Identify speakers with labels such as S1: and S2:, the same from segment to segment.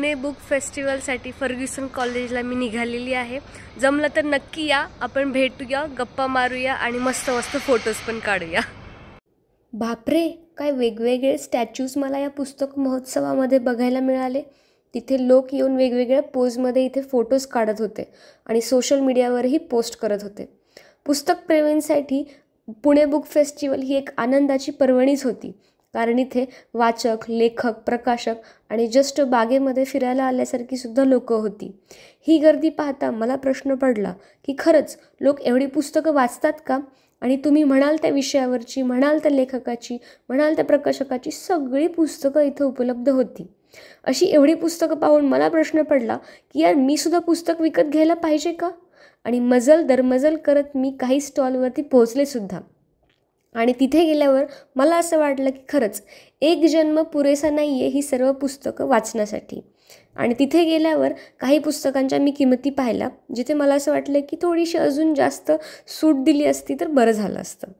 S1: Pune book फेस्टिवलसाठी Fergusson कॉलेजला मी निघालेली आहे। जमलं तर नक्की या, आपण भेटूया, गप्पा मारूया आणि मस्त मस्त फोटोज पण काढूया। बापरे, काय वेगवेगळे स्टॅच्यूज मला या पुस्तक महोत्सवामध्ये बघायला मिळाले। तिथे लोक येऊन वेगवेगळ्या पोजमध्ये इथे फोटोज काढत होते आणि सोशल मीडियावरही पोस्ट करत होते। पुस्तक प्रेमींसाठी पुणे बुक फेस्टिवल ही एक आनंदाची पर्वणीच होती, कारण इथे वाचक, लेखक, प्रकाशक आणि जस्ट बागेमध्ये फिरायला आल्यासारखी सुद्धा लोक होती। ही गर्दी पाहता मला प्रश्न पडला की खरंच लोक एवढी पुस्तकं वाचतात का? आणि तुम्ही म्हणाल त्या विषयावरची, म्हणाल त्या लेखकाची, म्हणाल त्या प्रकाशकाची सगळी पुस्तकं इथे उपलब्ध होती। अशी एवढी पुस्तकं पाहून मला प्रश्न पडला की यार, मी सुद्धा पुस्तक विकत घ्यायला पाहिजे का? आणि मजल दरमजल करत मी काही स्टॉलवरती पोहोचले सुद्धा। आणि तिथे गेल्यावर मला असं वाटलं की खरंच एक जन्म पुरेसा नाही आहे ही सर्व पुस्तकं वाचण्यासाठी। आणि तिथे गेल्यावर काही पुस्तकांच्या मी किंमती पाहिल्या, जिथे मला असं वाटलं की थोडीशी अजून जास्त सूट दिली असती तर बरं झालं असतं।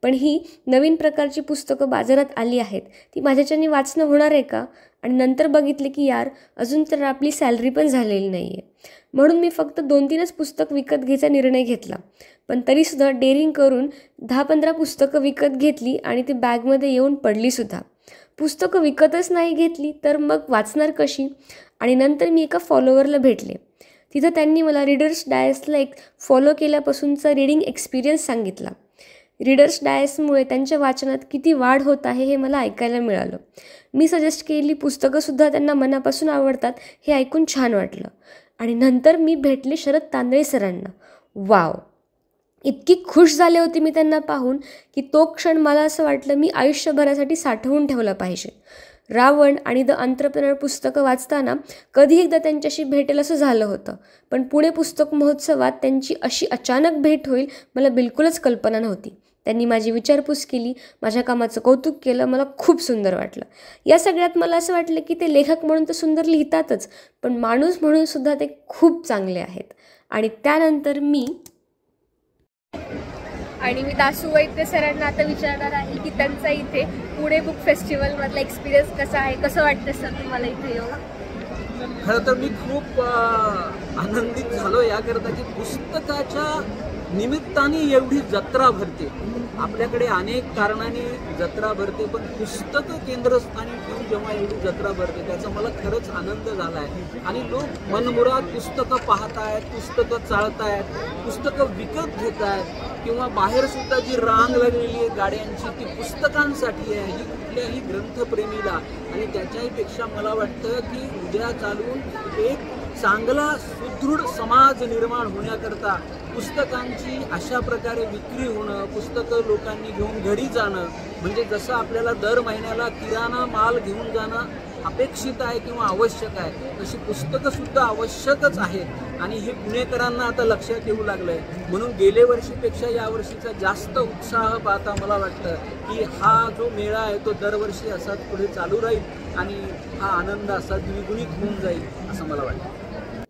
S1: पण ही नवीन प्रकारची पुस्तकं बाजारात आली आहेत, ती माझ्याच्याने वाचणं होणार आहे का? आणि नंतर बघितले की यार, अजून तर आपली सॅलरी पण झालेली नाही आहे। म्हणून मी फक्त 2-3च पुस्तक विकत घ्यायचा निर्णय घेतला। पण तरीसुद्धा डेअरिंग करून 10-15 पुस्तकं विकत घेतली आणि ती बॅगमध्ये येऊन पडलीसुद्धा। पुस्तकं विकतच नाही घेतली तर मग वाचणार कशी? आणि नंतर मी एका फॉलोवरला भेटले। तिथं त्यांनी मला रीडर्स डायसला एक फॉलो केल्यापासूनचा रीडिंग एक्सपिरियन्स सांगितला। रीडर्स डायसमुळे त्यांच्या वाचनात किती वाढ होत आहे हे मला ऐकायला मिळालं। मी सजेस्ट केलेली पुस्तकंसुद्धा त्यांना मनापासून आवडतात हे ऐकून छान वाटलं। आणि नंतर मी भेटले शरद तांदळे सरांना। वाव, इतकी खुश झाले होते मी त्यांना पाहून की तो क्षण मला असं वाटलं मी आयुष्यभरासाठी साठवून ठेवला पाहिजे। रावण आणि द एंटरप्रेन्योर पुस्तकं वाचताना कधी एकदा त्यांच्याशी भेटेल असं झालं होतं, पण पुणे पुस्तक महोत्सवात त्यांची अशी अचानक भेट होईल मला बिलकुलच कल्पना नव्हती। त्यांनी माझी विचारपूस केली, माझ्या कामाचं कौतुक केलं, मला खूप सुंदर वाटलं। या सगळ्यात मला असं वाटलं की ते लेखक म्हणून तर सुंदर लिहितातच, पण माणूस म्हणून सुद्धा ते खूप चांगले आहेत। आणि त्यानंतर मी दासू वैद्य सरांना आता विचारणार आहे की त्यांचा इथे पुणे बुक फेस्टिवल मधला एक्सपिरियन्स कसा आहे, कसं वाटतं सर तुम्हाला इथे येऊन?
S2: खरं तर मी खूप आनंदित झालो याकरता की पुस्तकाच्या निमित्ताने एवढी जत्रा भरते। आपल्याकडे अनेक कारणांनी जत्रा भरते, पण पुस्तकं केंद्रस्थानी ठेवून जेव्हा एवढी जत्रा भरते त्याचा मला खरंच आनंद झाला आहे। आणि लोक मनमुराद पुस्तकं पाहत आहेत, पुस्तकं चाळत आहेत, पुस्तकं विकत घेत आहेत, किंवा बाहेर सुद्धा जी रांग लागलेली आहे गाड्यांची ती पुस्तकांसाठी आहे। ही कुठल्याही ग्रंथप्रेमीला आणि त्याच्याही पेक्षा मला वाटतं की उद्या चालून एक चांगला सुदृढ समाज निर्माण होण्याकरता पुस्तकांची अशा प्रकारे विक्री होणं, पुस्तकं लोकांनी घेऊन घरी जाणं, म्हणजे जसं आपल्याला दर महिन्याला किराणा माल घेऊन जाणं अपेक्षित आहे किंवा आवश्यक आहे, तशी पुस्तकं सुद्धा आवश्यकच आहेत। आणि हे पुणेकरांना आता लक्षात येऊ लागलंय, म्हणून गेल्या वर्षीपेक्षा यावर्षीचा जास्त उत्साह पाहता मला वाटतं की हा जो मेळा आहे तो दरवर्षी असाच पुढे चालू राहील आणि हा आनंद असा द्विगुणित होऊन जाईल असं मला वाटतं।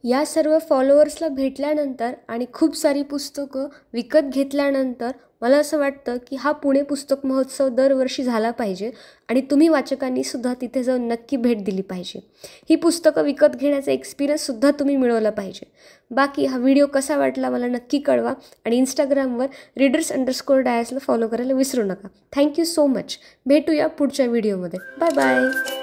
S1: या सर्व फॉलोअर्सला भेटल्यानंतर आणि खूप सारी पुस्तकं विकत घेतल्यानंतर मला असं वाटतं की हा पुणे पुस्तक महोत्सव दरवर्षी झाला पाहिजे आणि तुम्ही वाचकांनी सुद्धा तिथे जाऊन नक्की भेट दिली पाहिजे। ही पुस्तकं विकत घेण्याचा एक्सपिरियन्ससुद्धा तुम्ही मिळवला पाहिजे। बाकी हा व्हिडिओ कसा वाटला मला नक्की कळवा आणि इंस्टाग्रामवर रीडर्स_डायसला फॉलो करायला विसरू नका। Thank you so much. भेटूया पुढच्या व्हिडिओमध्ये। Bye bye.